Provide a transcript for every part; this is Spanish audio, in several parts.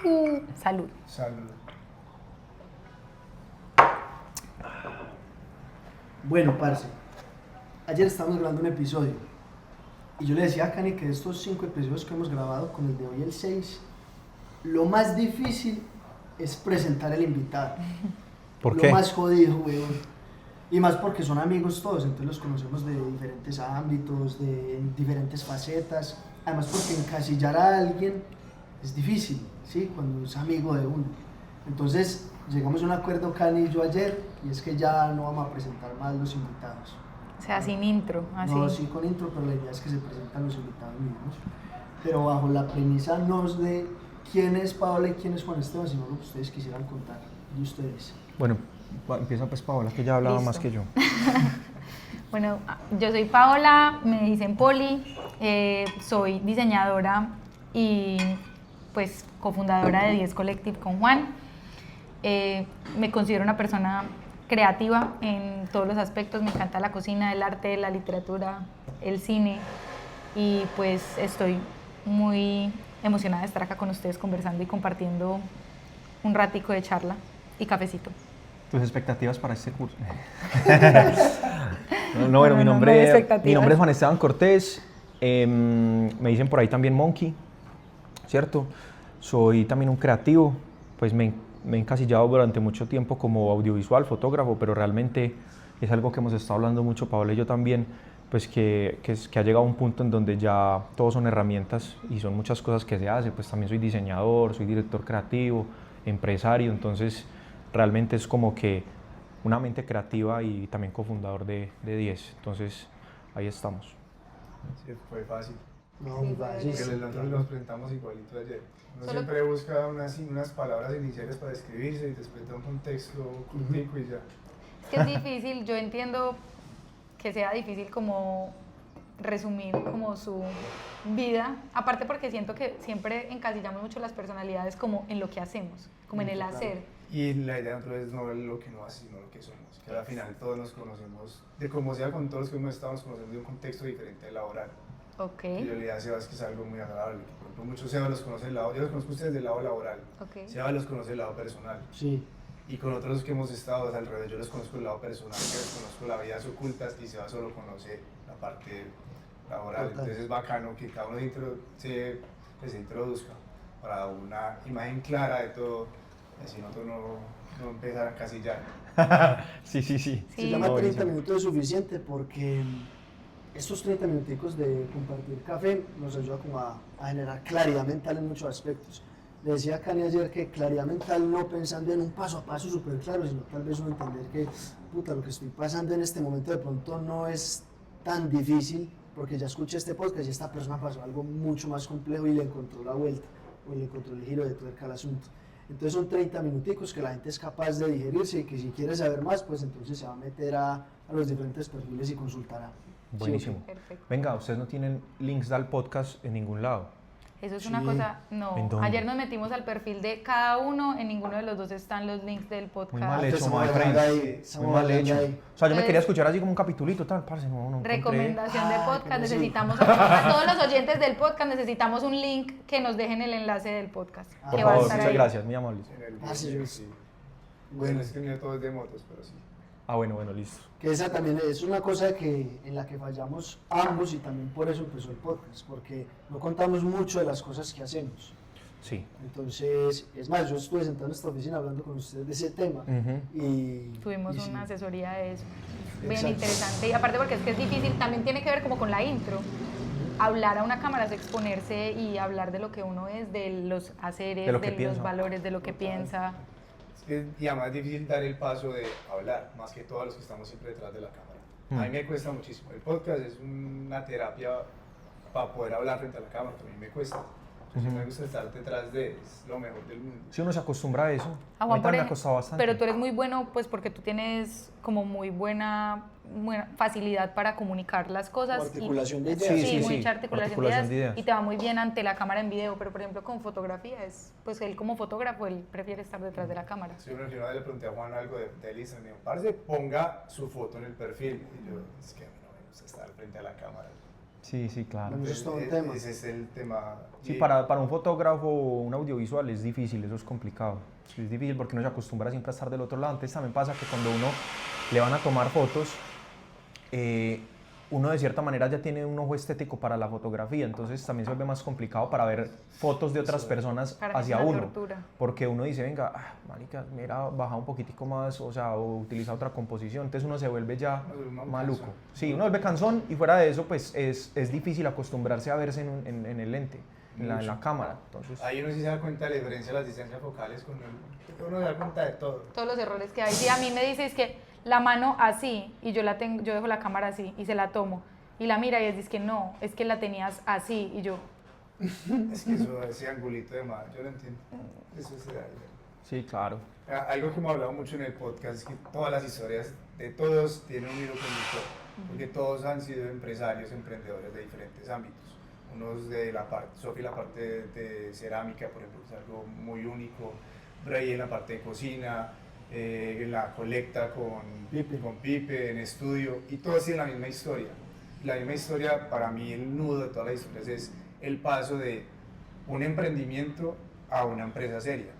Salud. Salud. Bueno, parce, ayer estábamos grabando un episodio y yo le decía a Cani que de estos 5 episodios que hemos grabado, con el de hoy el 6, lo más difícil es presentar al invitado. ¿Por qué? Lo más jodido, weón. Y más porque son amigos todos, entonces los conocemos de diferentes ámbitos, de diferentes facetas. Además porque encasillar a alguien es difícil, ¿sí? Cuando es amigo de uno. Entonces llegamos a un acuerdo Cani y yo ayer, y es que ya no vamos a presentar más los invitados. O sea, sin intro, así. No, sí con intro, pero la idea es que se presentan los invitados mismos. Pero bajo la premisa no es de quién es Paola y quién es Juan Esteban, sino lo que ustedes quisieran contar de ustedes. Bueno, empieza pues Paola, que ya hablaba Listo. más que yo. Bueno, yo soy Paola, me dicen Poli, soy diseñadora y pues cofundadora de 10 Collective con Juan. Me considero una persona creativa en todos los aspectos, me encanta la cocina, el arte, la literatura, el cine y pues estoy muy emocionada de estar acá con ustedes conversando y compartiendo un ratico de charla y cafecito. ¿Tus expectativas para este curso? Bueno, mi nombre es Juan Esteban Cortés, me dicen por ahí también Monkey, ¿cierto? Soy también un creativo, pues me he encasillado durante mucho tiempo como audiovisual, fotógrafo, pero realmente es algo que hemos estado hablando mucho, Paola y yo también, pues que ha llegado a un punto en donde ya todos son herramientas y son muchas cosas que se hacen, pues también soy diseñador, soy director creativo, empresario, entonces realmente es como que una mente creativa y también cofundador de 10, entonces ahí estamos. Sí, fue fácil. No, muy fácil. Porque nosotros nos presentamos igualito ayer. Uno Solo- siempre busca unas palabras iniciales para describirse y después da un contexto cortico y ya. Es que es difícil, yo entiendo que sea difícil como resumir como su vida, aparte porque siento que siempre encasillamos mucho las personalidades como en lo que hacemos, como en el hacer. Y la idea de es no es lo que no hace, sino lo que somos. Que al final todos nos conocemos, de como sea con todos los que hemos estado, nos conocemos de un contexto diferente al laboral. Ok, Y yo le diría a Sebas que es algo muy agradable. Que, por ejemplo, muchos Sebas los conoce del lado, yo los conozco a ustedes del lado laboral. ok. Sebas los conoce del lado personal. Sí. Y con otros que hemos estado al revés, yo los conozco del lado personal, que les conozco las vidas ocultas y Sebas solo conoce la parte laboral. Total. Entonces es bacano que cada uno se introduzca para una imagen clara de todo, así nosotros no empezar a encasillar. Sí. Sí. Se llama No, 30 buenísimo. minutos es suficiente porque estos 30 minuticos de compartir café nos ayuda como a generar claridad mental en muchos aspectos. Le decía a Cani ayer que claridad mental no pensando en un paso a paso súper claro, sino tal vez uno entender que, puta, lo que estoy pasando en este momento de pronto no es tan difícil porque ya escuché este podcast y esta persona pasó algo mucho más complejo y le encontró la vuelta o le encontró el giro de tuerca al asunto. Entonces son 30 minuticos que la gente es capaz de digerirse y que si quiere saber más, pues entonces se va a meter a los diferentes perfiles y consultará. Buenísimo. Perfecto. Venga, ustedes no tienen links del podcast en ningún lado. Eso es Sí. una cosa, ¿En no. dónde? Ayer nos metimos al perfil de cada uno, en ninguno de los dos están los links del podcast. Muy mal hecho, Estamos my hablando friend. ahí, estamos Muy mal hablando hecho. ahí. O sea, yo me Entonces- quería escuchar así como un capitulito, tal, parce, no encontré. Recomendación de Ah, podcast, pero sí. necesitamos a todos los oyentes del podcast necesitamos un link que nos dejen el enlace del podcast. Ah, Por que va a favor, estar muchas ahí. gracias, muy amables. En el Ah, sí, video, sí. Bueno, Bueno, es que mío todo es de motos, pero sí. Ah, bueno, listo. que esa también es una cosa en la que fallamos ambos y también por eso empezó el podcast, porque no contamos mucho de las cosas que hacemos. Sí. Entonces, es más, yo estuve sentado en esta oficina hablando con ustedes de ese tema Ujú. y Tuvimos y sí. una asesoría de eso. Bien Exacto. interesante. Y aparte porque es que es difícil, también tiene que ver como con la intro. Hablar a una cámara es exponerse y hablar de lo que uno es, de los haceres, De lo que los piensa. valores, de lo que Total. piensa. Y además es difícil dar el paso de hablar, más que todos los que estamos siempre detrás de la cámara. A mí me cuesta muchísimo. El podcast es una terapia para poder hablar frente a la cámara, que a mí me cuesta. Entonces me gusta estar detrás es lo mejor del mundo. Si uno se acostumbra a eso, A a Juan mí también me ha Pore- costado bastante. Pero tú eres muy bueno, pues porque tú tienes como muy buena facilidad para comunicar las cosas. Articulación de y, ideas. Sí, sí, mucha sí, articulación, de ideas. Y te va muy bien ante la cámara en video, pero por ejemplo con fotografía, pues él como fotógrafo, él prefiere estar detrás de la cámara. Sí, una vez le pregunté a Juan algo de Instagram, me dijo, parce, ponga su foto en el perfil. Y yo, es que a mí no me gusta estar frente a la cámara. Sí, sí, claro. Eso es todo un tema. Ese es el tema. Sí, para un fotógrafo, un audiovisual es difícil, eso es complicado. Sí, es difícil porque uno se acostumbra siempre a estar del otro lado. Antes también pasa que cuando uno le van a tomar fotos, uno de cierta manera ya tiene un ojo estético para la fotografía, entonces también se vuelve más complicado para ver fotos de otras personas hacia uno. Tortura. Porque uno dice, venga, marica, mira, baja un poquitico más, o sea, o utiliza otra composición, entonces uno se vuelve ya maluco. Sí, uno vuelve cansón y fuera de eso, pues es difícil acostumbrarse a verse en el lente, en la cámara. Entonces, ahí uno sí se da cuenta de la diferencia de las distancias focales, uno se da cuenta de todo. Todos los errores que hay. Si a mí me dices que la mano así y yo dejo la cámara así y se la tomo y la mira y es que no, es que la tenías así y yo... Es que eso, ese angulito de mano, yo lo entiendo. Eso es real. sí, claro. Algo que hemos hablado mucho en el podcast es que todas las historias de todos tienen un hilo conductor, porque todos han sido empresarios, emprendedores de diferentes ámbitos. Unos de la parte, Sofi la parte de cerámica, por ejemplo, es algo muy único, Bray en la parte de cocina, en la colecta con Pipe, en estudio, y todos tienen la misma historia. La misma historia, para mí el nudo de todas las historias es el paso de un emprendimiento a una empresa seria,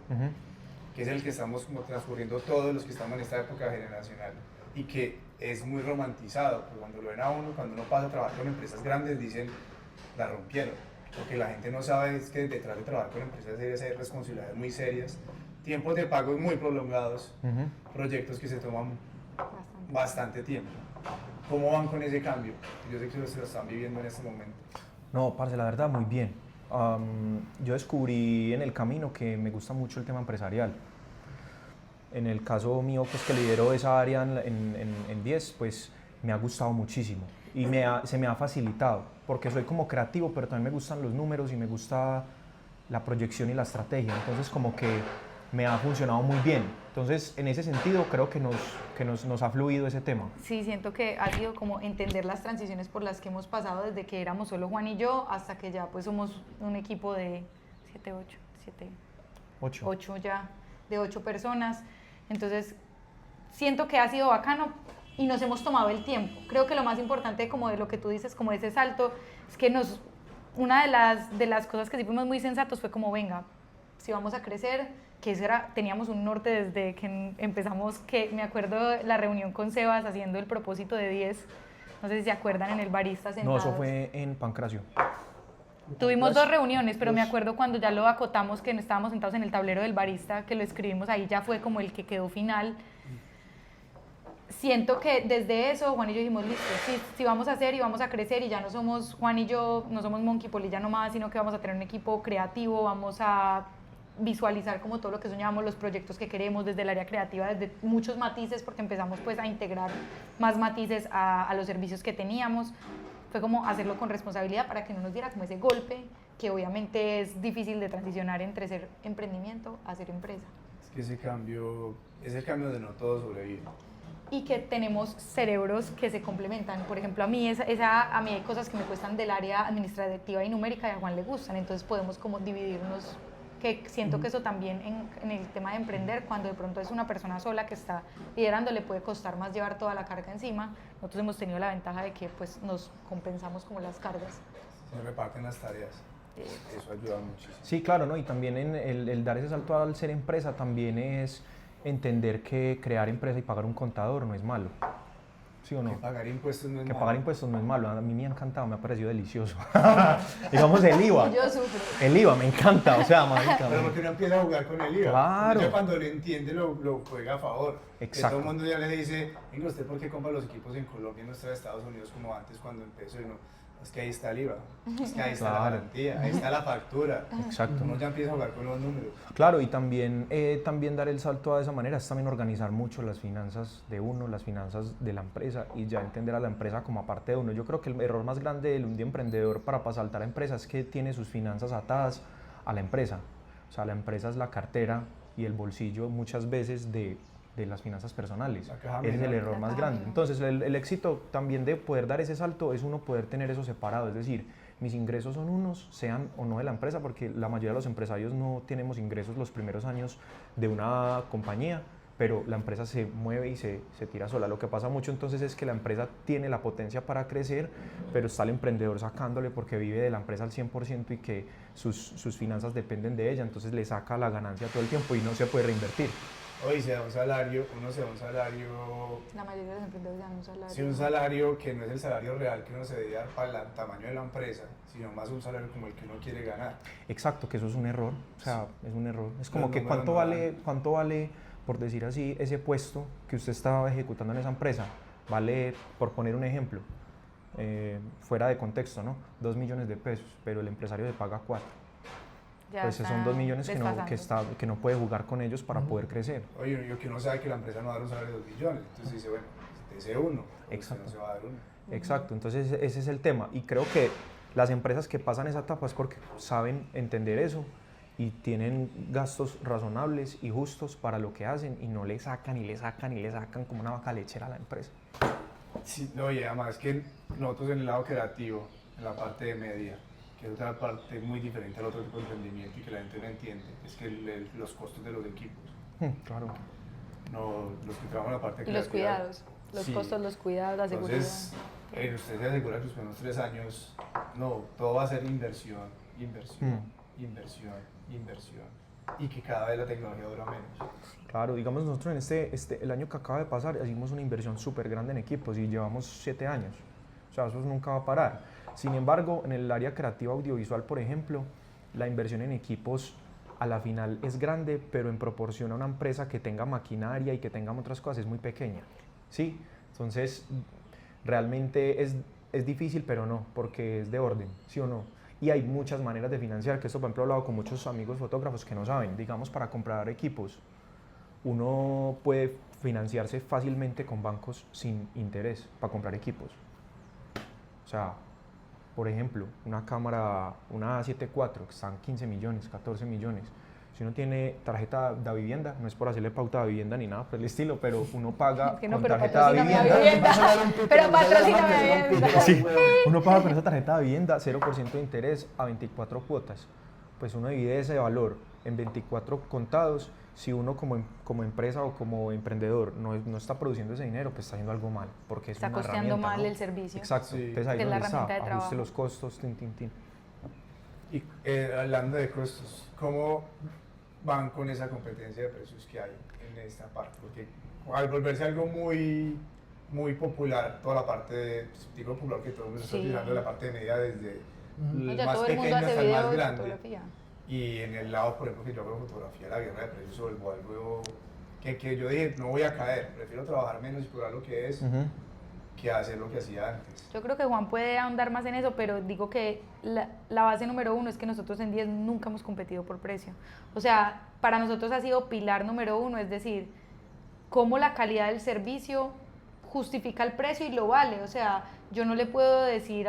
que es el que estamos como transcurriendo todos los que estamos en esta época generacional, y que es muy romantizado, porque cuando lo ven a uno, cuando uno pasa a trabajar con empresas grandes, dicen, la rompieron. Lo que la gente no sabe es que detrás de trabajar con empresas serias hay responsabilidades muy serias, tiempos de pago muy prolongados, proyectos que se toman bastante tiempo. ¿Cómo van con ese cambio? Yo sé que se lo están viviendo en este momento. No, parce, la verdad, muy bien. Yo descubrí en el camino que me gusta mucho el tema empresarial. En el caso mío, pues que lidero esa área en 10, pues me ha gustado muchísimo y se me ha facilitado, porque soy como creativo, pero también me gustan los números y me gusta la proyección y la estrategia, entonces como que me ha funcionado muy bien. Entonces, en ese sentido, creo que nos ha fluido ese tema. Sí, siento que ha sido como entender las transiciones por las que hemos pasado desde que éramos solo Juan y yo hasta que ya pues somos un equipo de 8 ya, de 8 personas. Entonces, siento que ha sido bacano y nos hemos tomado el tiempo. Creo que lo más importante como de lo que tú dices, como ese salto, es que una de las cosas que sí fuimos muy sensatos fue como, venga, si vamos a crecer, que teníamos un norte desde que empezamos, que me acuerdo la reunión con Sebas haciendo el propósito de 10, no sé si se acuerdan, en el barista sentados. No, eso fue en Pancracio. Tuvimos 2 reuniones, pero me acuerdo cuando ya lo acotamos, que estábamos sentados en el tablero del barista, que lo escribimos ahí, ya fue como el que quedó final. Siento que desde eso Juan y yo dijimos, listo, si vamos a hacer y vamos a crecer y ya no somos Juan y yo, no somos Monkey Polilla nomás, sino que vamos a tener un equipo creativo, vamos a visualizar como todo lo que soñamos, los proyectos que queremos desde el área creativa, desde muchos matices, porque empezamos pues a integrar más matices a los servicios que teníamos. Fue como hacerlo con responsabilidad para que no nos diera como ese golpe, que obviamente es difícil de transicionar entre ser emprendimiento a ser empresa. Es que ese cambio es el cambio de no todo sobrevive. Y que tenemos cerebros que se complementan. Por ejemplo, a mí hay cosas que me cuestan del área administrativa y numérica y a Juan le gustan, entonces podemos como dividirnos, que siento que eso también en el tema de emprender, cuando de pronto es una persona sola que está liderando, le puede costar más llevar toda la carga encima. Nosotros hemos tenido la ventaja de que pues nos compensamos como las cargas. Se reparten las tareas. Eso ayuda muchísimo. Sí, claro, ¿no? Y también el dar ese salto al ser empresa también es entender que crear empresa y pagar un contador no es malo. ¿Sí o no? Que pagar impuestos no es Que malo. pagar impuestos no es malo. A mí me ha encantado, me ha parecido delicioso. Digamos el IVA. Yo sufro. El IVA me encanta, o sea, marica. Pero porque uno empieza a jugar con el IVA. Claro. Ya cuando lo entiende, lo juega a favor. Exacto. Todo el mundo ya le dice, venga, ¿usted por qué compra los equipos en Colombia y no está en Estados Unidos como antes cuando empezó? Y no, es que ahí está el IVA, es que ahí está la garantía, ahí está la factura. Exacto. Uno ya empieza a jugar con los números. Claro, y también dar el salto de esa manera es también organizar mucho las finanzas de uno, las finanzas de la empresa y ya entender a la empresa como aparte de uno. Yo creo que el error más grande de un emprendedor para saltar a la empresa es que tiene sus finanzas atadas a la empresa. O sea, la empresa es la cartera y el bolsillo muchas veces de las finanzas personales. Ese es el error más grande. Entonces, el éxito también de poder dar ese salto es uno poder tener eso separado, es decir, mis ingresos son unos, sean o no de la empresa, porque la mayoría de los empresarios no tenemos ingresos los primeros años de una compañía, pero la empresa se mueve y se tira sola. Lo que pasa mucho entonces es que la empresa tiene la potencia para crecer, pero está el emprendedor sacándole porque vive de la empresa al 100% y que sus finanzas dependen de ella, entonces le saca la ganancia todo el tiempo y no se puede reinvertir. Hoy se da un salario, uno se da un salario... La mayoría de los emprendedores dan un salario. Sí, un salario que no es el salario real que uno se debe dar para el tamaño de la empresa, sino más un salario como el que uno quiere ganar. Exacto, que eso es un error, o sea, es un error. Es como Los que números cuánto vale, por decir así, ese puesto que usted está ejecutando en esa empresa. Vale, por poner un ejemplo, fuera de contexto, ¿no? 2 millones de pesos, pero el empresario le paga 4. Ya Pues está son 2 millones desfasando. que no puede jugar con ellos para poder crecer. Oye, yo que uno sabe que la empresa no va a dar un salario de 2 millones, entonces dice, bueno, ese uno, Exacto. no se va a dar uno. Exacto, entonces ese es el tema y creo que las empresas que pasan esa etapa es porque saben entender eso y tienen gastos razonables y justos para lo que hacen y no le sacan y le sacan y le sacan como una vaca lechera a la empresa. Sí, oye, además que nosotros en el lado creativo, en la parte de media, que es otra parte muy diferente al otro tipo de emprendimiento y que la gente no entiende, es que los costos de los equipos, Claro. no, los que trabajan en la parte Y los creativa. cuidados, los Sí. costos, los cuidados, la seguridad. Entonces, usted se asegura que los primeros 3 años, no, todo va a ser inversión, inversión, inversión, inversión, y que cada vez la tecnología dura menos. Claro, digamos nosotros en el año que acaba de pasar hicimos una inversión súper grande en equipos y llevamos 7 años, o sea, eso nunca va a parar. Sin embargo, en el área creativa audiovisual, por ejemplo, la inversión en equipos a la final es grande, pero en proporción a una empresa que tenga maquinaria y que tenga otras cosas es muy pequeña, ¿sí? Entonces, realmente es difícil, pero no, porque es de orden, ¿sí o no? Y hay muchas maneras de financiar, que esto, por ejemplo, he hablado con muchos amigos fotógrafos que no saben, digamos, para comprar equipos, uno puede financiarse fácilmente con bancos sin interés para comprar equipos. O sea, por ejemplo, una cámara, una A7 IV, que están 15 millones, 14 millones. Si uno tiene tarjeta de vivienda, no es por hacerle pauta de vivienda ni nada por el estilo, pero uno paga Es que no, con pero tarjeta de patrocíname vivienda. a vivienda. Pero patrocíname a vivienda. Sí, uno paga con esa tarjeta de vivienda 0% de interés a 24 cuotas. Pues uno divide ese valor en 24 contados. Si uno como empresa o como emprendedor no está produciendo ese dinero, pues está haciendo algo mal, porque es Está una costeando herramienta, mal ¿no? el servicio. Exacto, Sí. entonces ahí Que es la donde está, herramienta de ajuste trabajo. los costos, tin, tin, tin. Y hablando de costos, ¿cómo van con esa competencia de precios que hay en esta parte? Porque al volverse algo muy, muy popular, toda la parte de, pues, digo popular que todo el mundo está Sí. utilizando la parte de media desde No, el ya más todo el mundo pequeño hace hasta el video más y grande. fotografía. Y en el lado, por ejemplo, que yo hago fotografía, la guerra de precios sobre algo que yo dije, no voy a caer, prefiero trabajar menos y cobrar lo que es, que hacer lo que hacía antes. Yo creo que Juan puede ahondar más en eso, pero digo que la base número uno es que nosotros en 10 nunca hemos competido por precio. O sea, para nosotros ha sido pilar número uno, es decir, cómo la calidad del servicio justifica el precio y lo vale. O sea, yo no le puedo decir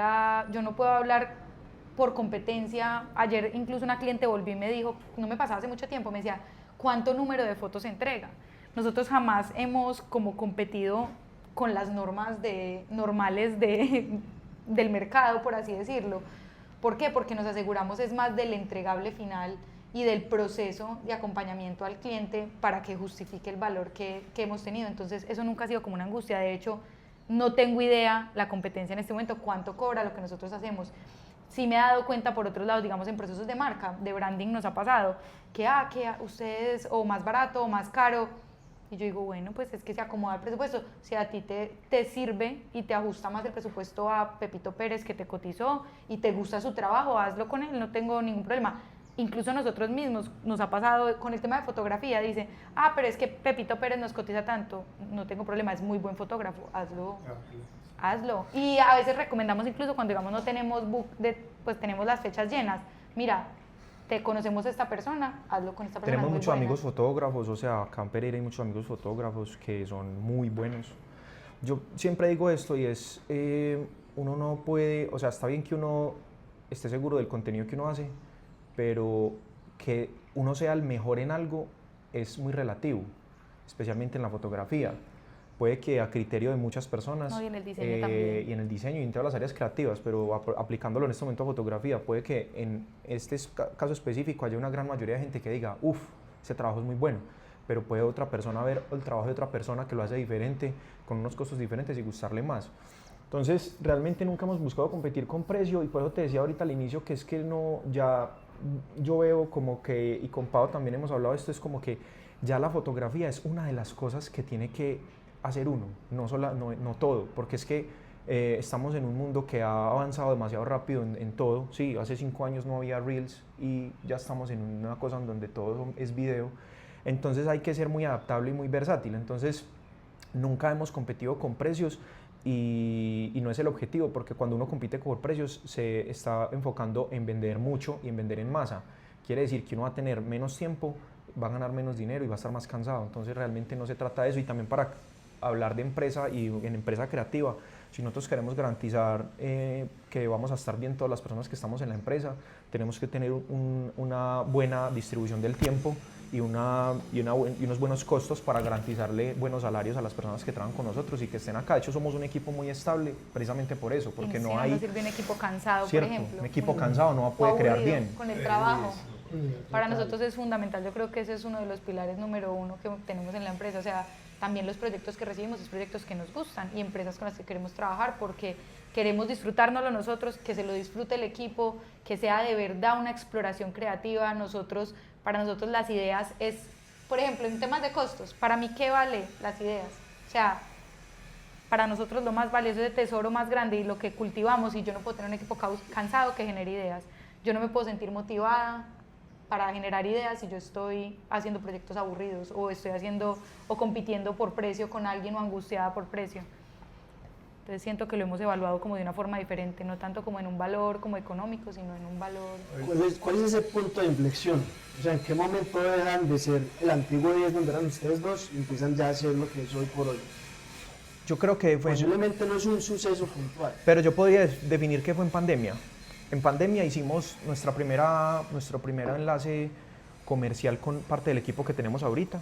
yo no puedo hablar por competencia. Ayer incluso una cliente volvió y me dijo, no me pasaba hace mucho tiempo, me decía, ¿cuánto número de fotos se entrega? Nosotros jamás hemos como competido con las normas normales del mercado, por así decirlo. ¿Por qué? Porque nos aseguramos es más del entregable final y del proceso de acompañamiento al cliente para que justifique el valor que hemos tenido. Entonces eso nunca ha sido como una angustia. De hecho, no tengo idea la competencia en este momento, cuánto cobra lo que nosotros hacemos. Sí me he dado cuenta por otros lados, digamos en procesos de marca, de branding nos ha pasado, que ustedes o más barato o más caro. Y yo digo, bueno, pues es que se acomoda el presupuesto. Si a ti te sirve y te ajusta más el presupuesto a Pepito Pérez que te cotizó y te gusta su trabajo, hazlo con él, no tengo ningún problema. Incluso nosotros mismos nos ha pasado con el tema de fotografía, dice, pero es que Pepito Pérez nos cotiza tanto, no tengo problema, es muy buen fotógrafo, hazlo. Y a veces recomendamos incluso cuando digamos no tenemos pues tenemos las fechas llenas, mira, te conocemos a esta persona, hazlo con esta persona. Tenemos muchos buena. amigos fotógrafos, o sea, acá en Pereira hay muchos amigos fotógrafos que son muy buenos. Yo siempre digo esto y es, uno no puede, o sea, está bien que uno esté seguro del contenido que uno hace, pero que uno sea el mejor en algo es muy relativo, especialmente en la fotografía. Puede que a criterio de muchas personas, no, y en el diseño también. y en el diseño y en todas las áreas creativas, pero aplicándolo en este momento a fotografía, puede que en este caso específico haya una gran mayoría de gente que diga, uff, ese trabajo es muy bueno, pero puede otra persona ver el trabajo de otra persona que lo hace diferente, con unos costos diferentes y gustarle más. Entonces, realmente nunca hemos buscado competir con precio, y por eso te decía ahorita al inicio que es que no, ya yo veo como que, y con Pau también hemos hablado de esto, es como que ya la fotografía es una de las cosas que tiene que hacer uno, no todo, porque es que estamos en un mundo que ha avanzado demasiado rápido en todo. Sí, hace 5 años no había Reels y ya estamos en una cosa en donde todo es video. Entonces hay que ser muy adaptable y muy versátil. Entonces nunca hemos competido con precios y no es el objetivo, porque cuando uno compite por precios se está enfocando en vender mucho y en vender en masa. Quiere decir que uno va a tener menos tiempo, va a ganar menos dinero y va a estar más cansado. Entonces realmente no se trata de eso. Y también para hablar de empresa y en empresa creativa, si nosotros queremos garantizar que vamos a estar bien todas las personas que estamos en la empresa, tenemos que tener una buena distribución del tiempo y unos buenos costos para garantizarle buenos salarios a las personas que trabajan con nosotros y que estén acá. De hecho, somos un equipo muy estable precisamente por eso, porque no hay... No sirve un equipo cansado, ¿cierto? por ejemplo. Un equipo cansado no puede crear bien. Con el trabajo. Para nosotros es fundamental, yo creo que ese es uno de los pilares número 1 que tenemos en la empresa. O sea, también los proyectos que recibimos es proyectos que nos gustan y empresas con las que queremos trabajar porque queremos disfrutárnoslo nosotros, que se lo disfrute el equipo, que sea de verdad una exploración creativa. Para nosotros las ideas es, por ejemplo, en temas de costos, para mí, ¿qué vale las ideas? O sea, para nosotros lo más valioso es el tesoro más grande y lo que cultivamos, y yo no puedo tener un equipo cansado que genere ideas. Yo no me puedo sentir motivada para generar ideas si yo estoy haciendo proyectos aburridos o compitiendo por precio con alguien o angustiada por precio. Entonces siento que lo hemos evaluado como de una forma diferente, no tanto como en un valor como económico, sino en un valor... ¿Cuál es ese punto de inflexión? O sea, ¿en qué momento dejan de ser el antiguo 10 donde eran ustedes dos y empiezan ya a ser lo que es hoy por hoy? Yo creo que fue... Posiblemente no es un suceso puntual. Pero yo podría definir que fue en pandemia. En pandemia hicimos nuestro primer enlace comercial con parte del equipo que tenemos ahorita.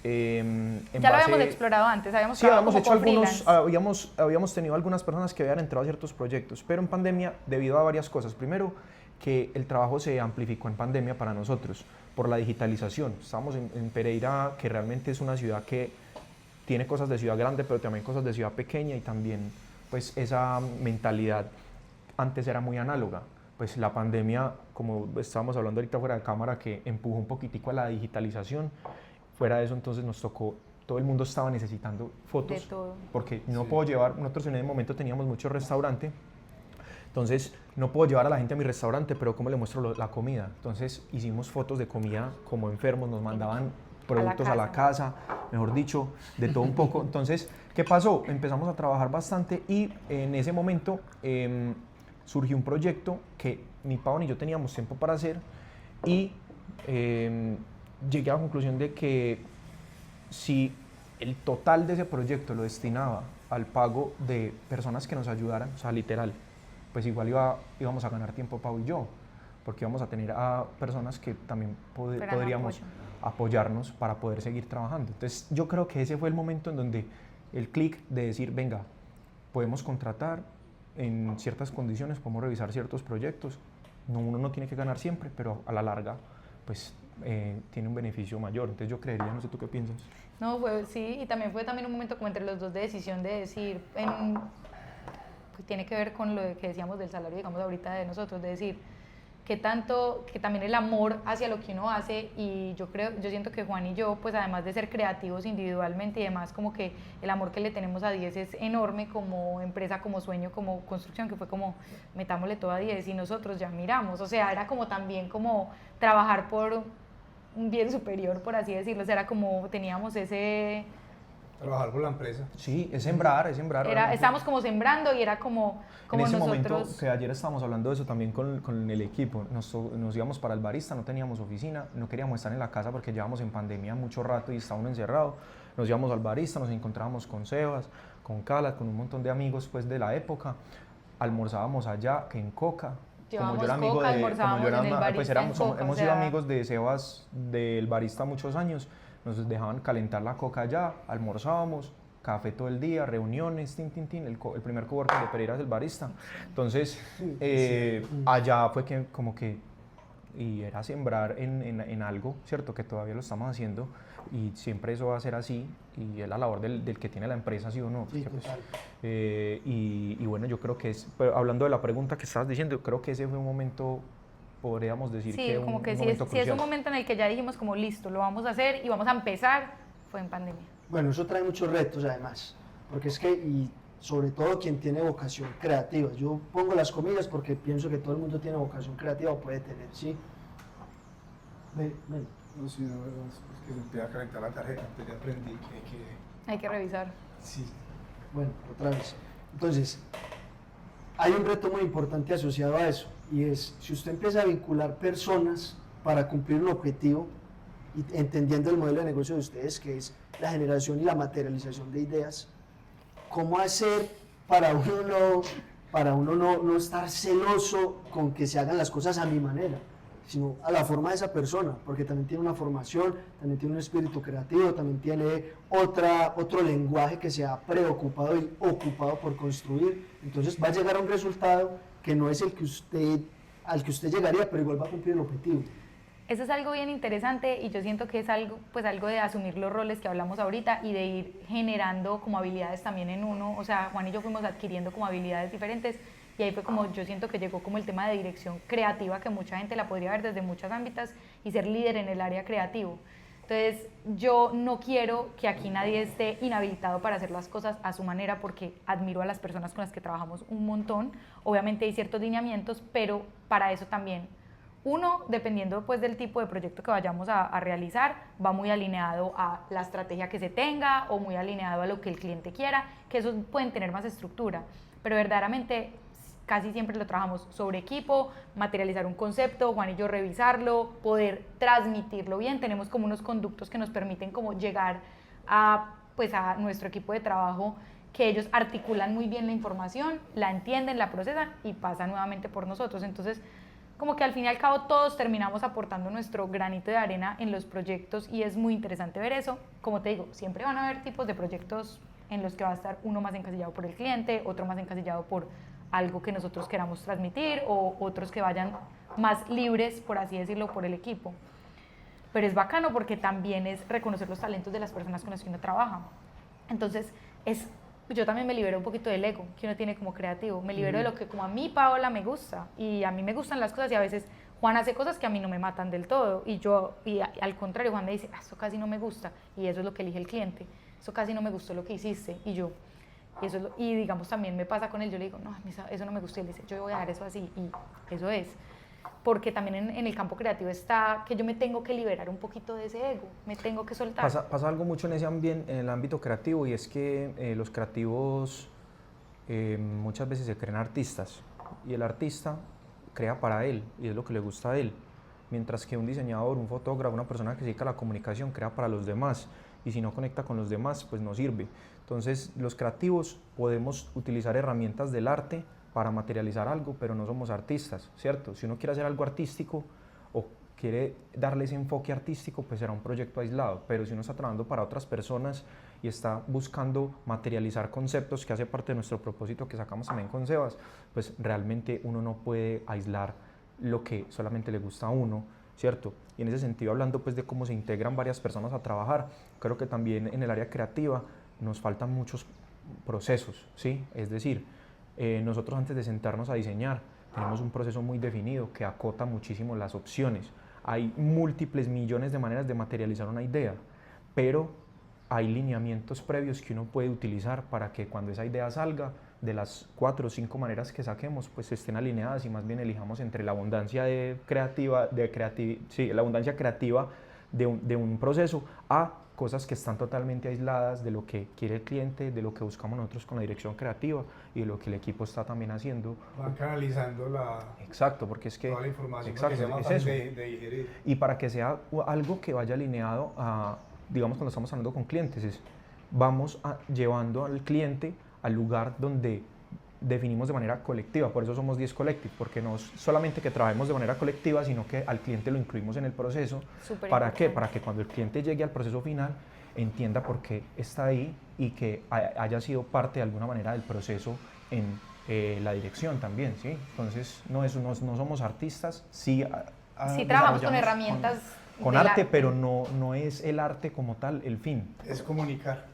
Ya lo habíamos explorado antes, habíamos hecho habíamos tenido algunas personas que habían entrado a ciertos proyectos, pero en pandemia, debido a varias cosas. Primero, que el trabajo se amplificó en pandemia para nosotros por la digitalización. Estamos en Pereira, que realmente es una ciudad que tiene cosas de ciudad grande, pero también cosas de ciudad pequeña, y también pues esa mentalidad antes era muy análoga. Pues la pandemia, como estábamos hablando ahorita fuera de cámara, que empujó un poquitico a la digitalización. Fuera de eso, entonces nos tocó, todo el mundo estaba necesitando fotos, de todo. porque no puedo llevar, nosotros en ese momento teníamos mucho restaurante, entonces no puedo llevar a la gente a mi restaurante, pero ¿cómo le muestro la comida? Entonces hicimos fotos de comida como enfermos, nos mandaban productos a la casa, mejor dicho, de todo un poco. Entonces, ¿qué pasó? Empezamos a trabajar bastante y en ese momento surgió un proyecto que ni Pau ni yo teníamos tiempo para hacer, y llegué a la conclusión de que si el total de ese proyecto lo destinaba al pago de personas que nos ayudaran, o sea, literal, pues igual íbamos a ganar tiempo Pau y yo, porque íbamos a tener a personas que también podríamos apoyarnos para poder seguir trabajando. Entonces yo creo que ese fue el momento en donde el clic de decir, venga, podemos contratar en ciertas condiciones, podemos revisar ciertos proyectos, uno no tiene que ganar siempre, pero a la larga pues tiene un beneficio mayor. Entonces yo creería, no sé tú qué piensas. No, sí, y también fue un momento como entre los dos de decisión de decir, pues tiene que ver con lo que decíamos del salario, digamos ahorita de nosotros, de decir, que también el amor hacia lo que uno hace, y yo siento que Juan y yo, pues además de ser creativos individualmente y demás, como que el amor que le tenemos a 10 es enorme como empresa, como sueño, como construcción, que fue como metámosle todo a 10 y nosotros ya miramos, o sea, era como también como trabajar por un bien superior, por así decirlo, o sea, era como teníamos ese... Trabajar por la empresa. Sí, es sembrar. Estábamos como sembrando y era como en ese nosotros... momento, que ayer estábamos hablando de eso también con el equipo, nos íbamos para el barista, no teníamos oficina, no queríamos estar en la casa porque llevábamos en pandemia mucho rato y estábamos encerrados. Nos íbamos al barista, nos encontrábamos con Sebas, con Cala, con un montón de amigos pues de la época, almorzábamos allá, que en Coca. Como yo era amigo hemos sido amigos de Sebas del barista muchos años. Nos dejaban calentar la coca allá, almorzábamos, café todo el día, reuniones, el primer coworking de Pereira es el barista. Entonces, allá fue que como que y era sembrar en algo, ¿cierto? Que todavía lo estamos haciendo y siempre eso va a ser así y es la labor del que tiene la empresa, ¿sí o no? Sí, Porque, total. y bueno, yo creo que pero hablando de la pregunta que estabas diciendo, creo que ese fue un momento, podríamos decir Sí, que como que un si momento es, si es un crucial. momento en el que ya dijimos como listo, lo vamos a hacer y vamos a empezar, fue en pandemia. Bueno, eso trae muchos retos además, porque es que, y sobre todo quien tiene vocación creativa, yo pongo las comillas porque pienso que todo el mundo tiene vocación creativa o puede tener, ¿sí? Ven. No, sí, no, es que se empieza a calentar la tarjeta, entonces ya aprendí que Hay que revisar. sí. Bueno, otra vez. Entonces, hay un reto muy importante asociado a eso, y es, si usted empieza a vincular personas para cumplir un objetivo, y entendiendo el modelo de negocio de ustedes, que es la generación y la materialización de ideas, ¿cómo hacer para uno no estar celoso con que se hagan las cosas a mi manera, sino a la forma de esa persona? Porque también tiene una formación, también tiene un espíritu creativo, también tiene otro lenguaje que se ha preocupado y ocupado por construir. Entonces va a llegar a un resultado que no es al que usted llegaría, pero igual va a cumplir el objetivo. Eso es algo bien interesante y yo siento que es algo, pues algo de asumir los roles que hablamos ahorita y de ir generando como habilidades también en uno. O sea, Juan y yo fuimos adquiriendo como habilidades diferentes y ahí fue como yo siento que llegó como el tema de dirección creativa, que mucha gente la podría ver desde muchos ámbitos y ser líder en el área creativo. Entonces yo no quiero que aquí nadie esté inhabilitado para hacer las cosas a su manera, porque admiro a las personas con las que trabajamos un montón. Obviamente hay ciertos lineamientos, pero para eso también uno, dependiendo pues del tipo de proyecto que vayamos a realizar, va muy alineado a la estrategia que se tenga o muy alineado a lo que el cliente quiera, que esos pueden tener más estructura, pero verdaderamente casi siempre lo trabajamos sobre equipo, materializar un concepto, Juan y yo revisarlo, poder transmitirlo bien. Tenemos como unos conductos que nos permiten como llegar a, pues a nuestro equipo de trabajo, que ellos articulan muy bien la información, la entienden, la procesan y pasa nuevamente por nosotros. Entonces, como que al fin y al cabo todos terminamos aportando nuestro granito de arena en los proyectos y es muy interesante ver eso. Como te digo, siempre van a haber tipos de proyectos en los que va a estar uno más encasillado por el cliente, otro más encasillado por algo que nosotros queramos transmitir o otros que vayan más libres, por así decirlo, por el equipo. Pero es bacano porque también es reconocer los talentos de las personas con las que uno trabaja. Entonces, yo también me libero un poquito del ego que uno tiene como creativo, me libero de lo que como a mí, Paola, me gusta, y a mí me gustan las cosas y a veces Juan hace cosas que a mí no me matan del todo y al contrario, Juan me dice, esto casi no me gusta y eso es lo que elige el cliente, eso casi no me gustó lo que hiciste y digamos también me pasa con él, yo le digo, no, eso no me gustó y él dice, yo voy a dar eso así y eso es. Porque también en el campo creativo está que yo me tengo que liberar un poquito de ese ego, me tengo que soltar. Pasa algo mucho en ese ambiente, en el ámbito creativo, y es que los creativos muchas veces se creen artistas y el artista crea para él y es lo que le gusta a él, mientras que un diseñador, un fotógrafo, una persona que se dedica a la comunicación crea para los demás y si no conecta con los demás pues no sirve. Entonces los creativos podemos utilizar herramientas del arte para materializar algo, pero no somos artistas, ¿cierto? Si uno quiere hacer algo artístico o quiere darle ese enfoque artístico, pues será un proyecto aislado, pero si uno está trabajando para otras personas y está buscando materializar conceptos, que hace parte de nuestro propósito que sacamos también con Sebas, pues realmente uno no puede aislar lo que solamente le gusta a uno, ¿cierto? Y en ese sentido, hablando pues de cómo se integran varias personas a trabajar, creo que también en el área creativa nos faltan muchos procesos, ¿sí? Es decir, nosotros antes de sentarnos a diseñar tenemos un proceso muy definido que acota muchísimo las opciones. Hay múltiples millones de maneras de materializar una idea, pero hay lineamientos previos que uno puede utilizar para que cuando esa idea salga, de las 4 o 5 maneras que saquemos, pues estén alineadas y más bien elijamos entre la abundancia la abundancia creativa de un proceso a cosas que están totalmente aisladas de lo que quiere el cliente, de lo que buscamos nosotros con la dirección creativa y de lo que el equipo está también haciendo. Van canalizando Exacto, porque es que toda la información exacto, para que sea más es fácil eso. de digerir. Y para que sea algo que vaya alineado a, digamos, cuando estamos hablando con clientes, vamos llevando al cliente al lugar donde definimos de manera colectiva, por eso somos 10 Collective, porque no es solamente que trabajemos de manera colectiva, sino que al cliente lo incluimos en el proceso. ¿Para qué? Para que cuando el cliente llegue al proceso final entienda por qué está ahí y que haya sido parte de alguna manera del proceso en la dirección también, ¿sí? Entonces no somos artistas, sí Sí, trabajamos con desarrollamos herramientas con del arte, pero no es el arte como tal el fin. Es comunicar.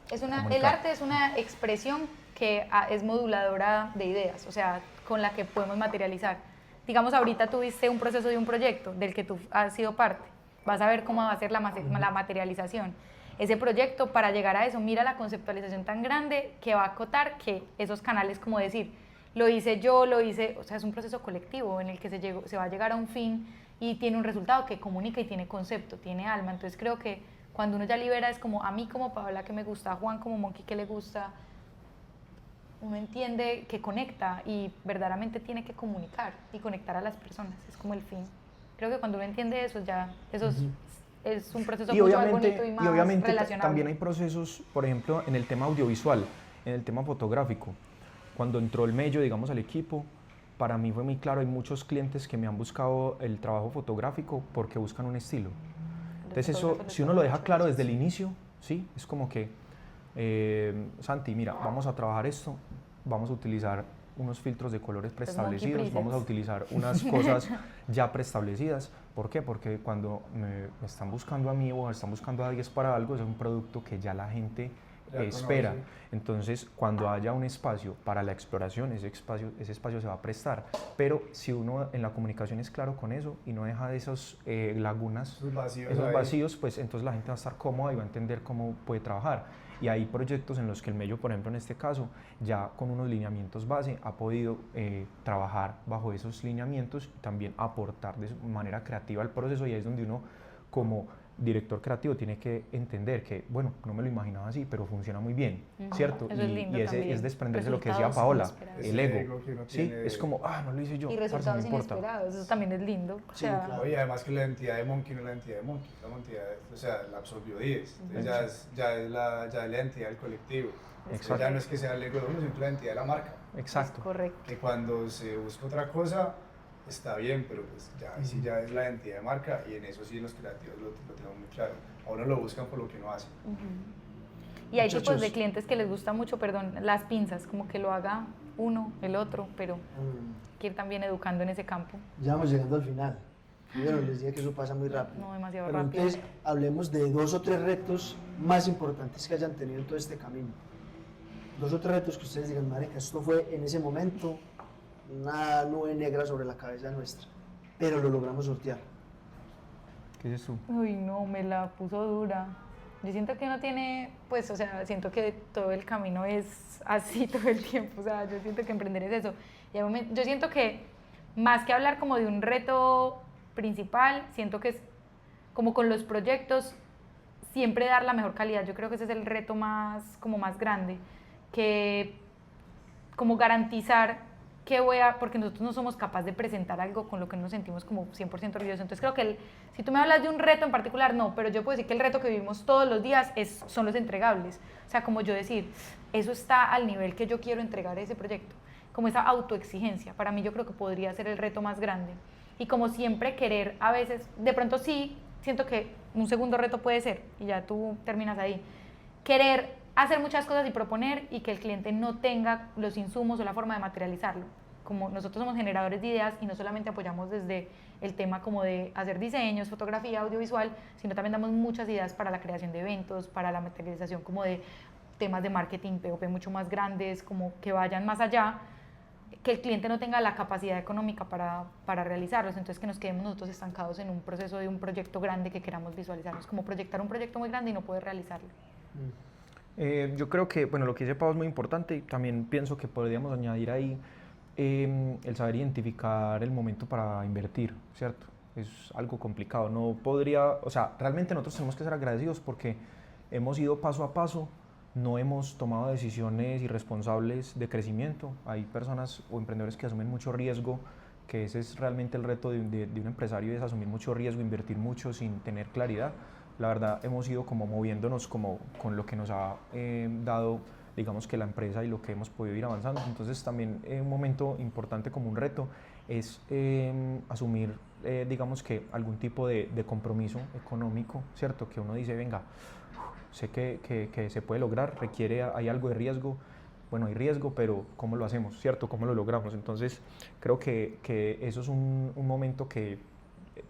El arte es una expresión que es moduladora de ideas, o sea, con la que podemos materializar. Digamos, ahorita tuviste un proceso de un proyecto del que tú has sido parte. Vas a ver cómo va a ser la materialización. Ese proyecto, para llegar a eso, mira la conceptualización tan grande que va a acotar que esos canales, como decir, lo hice yo, lo hice, o sea, es un proceso colectivo en el que se va a llegar a un fin y tiene un resultado que comunica y tiene concepto, tiene alma. Entonces creo que cuando uno ya libera es como a mí como Paola que me gusta, a Juan como Monkey que le gusta, uno entiende que conecta y verdaderamente tiene que comunicar y conectar a las personas, es como el fin. Creo que cuando uno entiende eso ya, eso es un proceso mucho más bonito y más obviamente relacionable. También hay procesos, por ejemplo, en el tema audiovisual, en el tema fotográfico. Cuando entró el Mello, digamos, al equipo, para mí fue muy claro, hay muchos clientes que me han buscado el trabajo fotográfico porque buscan un estilo. Entonces eso, si uno lo deja claro desde el inicio, ¿sí? Es como que, Santi, mira, vamos a trabajar esto, vamos a utilizar unos filtros de colores preestablecidos, vamos a utilizar unas cosas ya preestablecidas. ¿Por qué? Porque cuando me están buscando a mí o están buscando a 10 para algo, es un producto que ya la gente espera. Conoce. Entonces, cuando haya un espacio para la exploración, ese espacio se va a prestar. Pero si uno en la comunicación es claro con eso y no deja de esos lagunas, esos vacíos, pues entonces la gente va a estar cómoda y va a entender cómo puede trabajar. Y hay proyectos en los que el Mello, por ejemplo, en este caso, ya con unos lineamientos base, ha podido trabajar bajo esos lineamientos y también aportar de manera creativa al proceso, y ahí es donde uno, como director creativo, tiene que entender que, bueno, no me lo imaginaba así, pero funciona muy bien, ¿cierto? Eso es lindo y ese también. es desprenderse de lo que decía Resultados Paola, inesperados. el Ese ego, ego que uno ¿sí? tiene Es como, no lo hice yo, Y parce, no resultados importa. inesperados, eso también es lindo. O Sí, sea, claro. Y además que la identidad de Monkey no es la identidad de Monkey, la identidad, o sea, la absorbió 10. Entonces ya es la identidad del colectivo. Exacto. Ya no es que sea el ego de uno, sino la identidad de la marca. Exacto. es correcto. Que cuando se busca otra cosa, está bien, pero pues ya, sí ya es la identidad de marca, y en eso sí los creativos lo tenemos muy claro. A uno lo buscan por lo que uno hace. Y hay Muchachos. tipos de clientes que les gusta mucho, perdón, las pinzas, como que lo haga uno, el otro, pero hay que ir también educando en ese campo. Ya vamos llegando al final. Bueno, les dije que eso pasa muy rápido. No, demasiado Pero rápido. entonces hablemos de 2 o 3 retos más importantes que hayan tenido en todo este camino. 2 o 3 retos que ustedes digan, marica, esto fue en ese momento una nube negra sobre la cabeza nuestra, pero lo logramos sortear. ¿Qué dices tú? Uy, no, me la puso dura. Yo siento que uno tiene, pues, o sea, siento que todo el camino es así todo el tiempo. O sea, yo siento que emprender es eso. Y yo siento que más que hablar como de un reto principal, siento que es como con los proyectos, siempre dar la mejor calidad. Yo creo que ese es el reto más, como más grande, que como garantizar que porque nosotros no somos capaces de presentar algo con lo que nos sentimos como 100% orgullosos. Entonces creo que si tú me hablas de un reto en particular, no, pero yo puedo decir que el reto que vivimos todos los días son los entregables. O sea, como yo decir, eso está al nivel que yo quiero entregar ese proyecto, como esa autoexigencia. Para mí yo creo que podría ser el reto más grande. Y como siempre querer a veces, de pronto sí, siento que un segundo reto puede ser, y ya tú terminas ahí, querer hacer muchas cosas y proponer y que el cliente no tenga los insumos o la forma de materializarlo. Como nosotros somos generadores de ideas y no solamente apoyamos desde el tema como de hacer diseños, fotografía, audiovisual, sino también damos muchas ideas para la creación de eventos, para la materialización como de temas de marketing POP mucho más grandes, como que vayan más allá, que el cliente no tenga la capacidad económica para realizarlos, entonces que nos quedemos nosotros estancados en un proceso de un proyecto grande que queramos visualizarnos, como proyectar un proyecto muy grande y no poder realizarlo. Yo creo que, bueno, lo que dice Pau es muy importante, y también pienso que podríamos añadir ahí el saber identificar el momento para invertir, ¿cierto? Es algo complicado, no podría, o sea, realmente nosotros tenemos que ser agradecidos porque hemos ido paso a paso, no hemos tomado decisiones irresponsables de crecimiento. Hay personas o emprendedores que asumen mucho riesgo, que ese es realmente el reto de un empresario, es asumir mucho riesgo, invertir mucho sin tener claridad. La verdad hemos ido como moviéndonos como con lo que nos ha dado, digamos, que la empresa y lo que hemos podido ir avanzando. Entonces también un momento importante como un reto es asumir, digamos, que algún tipo de compromiso económico, ¿cierto? Que uno dice, venga, sé que se puede lograr, hay algo de riesgo. Bueno, hay riesgo, pero ¿cómo lo hacemos, cierto? ¿Cómo lo logramos? Entonces creo que eso es un momento que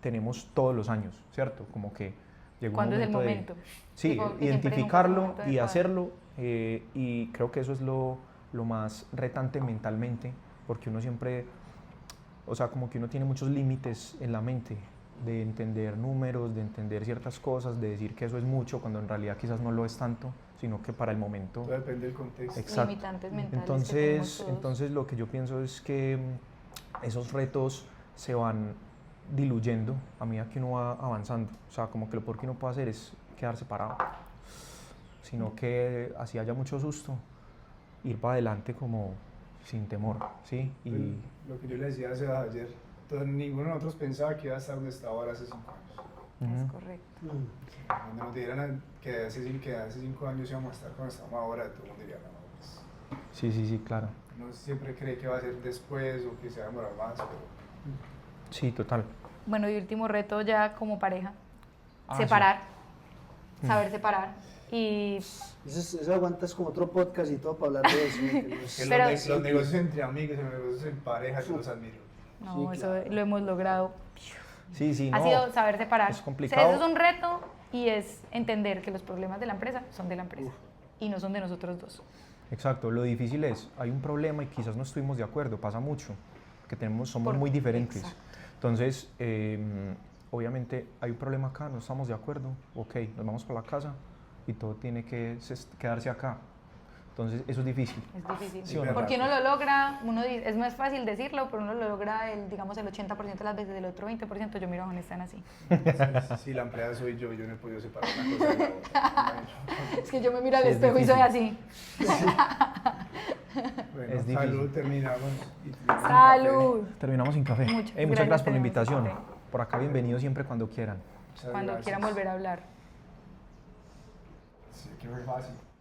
tenemos todos los años, ¿cierto? Como que llegó un ¿Cuándo es el momento momento? sí, Tipo, que siempre identificarlo nunca es el momento y adecuado. hacerlo, y creo que eso es lo más retante mentalmente, porque uno siempre, o sea, como que uno tiene muchos límites en la mente de entender números, de entender ciertas cosas, de decir que eso es mucho, cuando en realidad quizás no lo es tanto, sino que para el momento... Todo depende del contexto. Exacto. Limitantes mentales que tenemos todos. Entonces lo que yo pienso es que esos retos se van diluyendo a medida que uno va avanzando. O sea, como que lo peor que uno puede hacer es quedarse parado, sino que así haya mucho susto, ir para adelante como sin temor, ¿sí? Y Lo que yo le decía a Sebas ayer, ninguno de nosotros pensaba que iba a estar donde estaba ahora hace 5 años. Es correcto. Cuando nos dijeran que hace 5 años íbamos a estar como estamos ahora, todo el mundo diría, no, pues, sí, claro. uno siempre cree que va a ser después o que se va a demorar más, pero Sí, total. Bueno, y último reto ya como pareja, Ah, separar, saber separar. Y Eso aguantas como otro podcast y todo para hablar de eso. que no es- que Pero- los negocios entre amigos, los negocios en pareja, yo los admiro. no, Sí, eso claro. lo hemos logrado. Sí, Ha no. sido saber separar. Es O complicado. sea, eso es un reto y es entender que los problemas de la empresa son de la empresa y no son de nosotros dos. Exacto, lo difícil es, hay un problema y quizás no estuvimos de acuerdo, pasa mucho, que somos Por- muy diferentes. exacto. Entonces, obviamente hay un problema acá, no estamos de acuerdo, ok, nos vamos para la casa y todo tiene que quedarse acá. Entonces, eso es difícil. Es difícil. ¿Sí o no? Porque uno lo logra, es más fácil decirlo, pero uno lo logra, digamos, el 80% de las veces, el otro 20% yo miro a Juan están así. Si la empleada soy yo no he podido separar una cosa de la otra. Es que yo me miro al Sí, es espejo y soy difícil. así. Bueno, Es difícil. salud, terminamos. y tenemos un ¡Salud! Terminamos sin café. Muchas Muchas gracias, gracias por la tenemos invitación. café. Por acá, bienvenidos siempre cuando quieran. café. Muchas Cuando gracias. quieran volver a hablar. Sí, que fue fácil.